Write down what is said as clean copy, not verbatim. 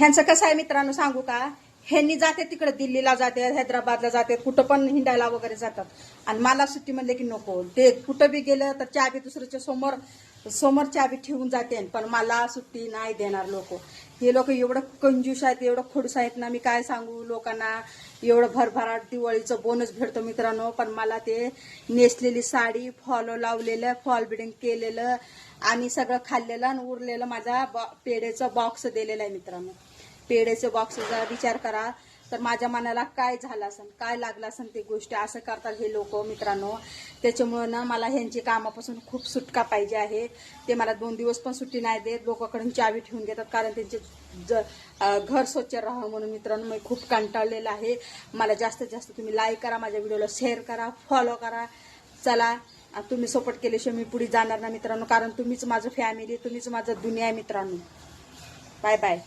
ह्यांचं कसं आहे मित्रांनो सांगू का, ह्यांनी जाते तिकडे दिल्लीला जाते, हैदराबादला जाते, कुठं पण हिंडायला वगैरे जातात. आणि मला सुट्टी म्हणले की नको, ते कुठं बी गेलं तर चाबी दुसऱ्याच्या समोर चाबी ठेवून जाते. पण मला सुट्टी नाही देणार लोक. हे लोक एवढं कंजूस आहेत, एवढं खडूस आहेत ना, मी काय सांगू लोकांना. एवढं भरभराट दिवाळीचं बोनस भेटतो मित्रांनो, पण मला ते नेसलेली साडी, फॉलो लावलेलं, फॉल बिडिंग केलेलं आणि सगळं खाल्लेलं आणि उरलेलं माझा पेढेचं बॉक्स दिलेलं आहे मित्रांनो. पेढेचे बॉक्सचा विचार करा तर माझ्या मनाला काय झालं असेल, काय लागलं असेल ते गोष्टी. असं करतात हे लोक मित्रांनो. त्याच्यामुळं ना मला ह्यांची कामापासून खूप सुटका पाहिजे आहे. ते मला 2 दिवस पण सुट्टी नाही देत, लोकांकडून चावी ठेवून घेतात, कारण त्यांचे घर स्वच्छ राहावं म्हणून. मित्रांनो मी खूप कंटाळलेलं आहे. मला जास्तीत जास्त तुम्ही लाईक करा, माझ्या व्हिडिओला शेअर करा, फॉलो करा. चला, तुम्ही सपोर्ट केल्याशिवाय मी पुढे जाणार ना मित्रांनो, कारण तुम्हीच माझं फॅमिली, तुम्हीच माझं दुनिया आहे मित्रांनो. Bye bye.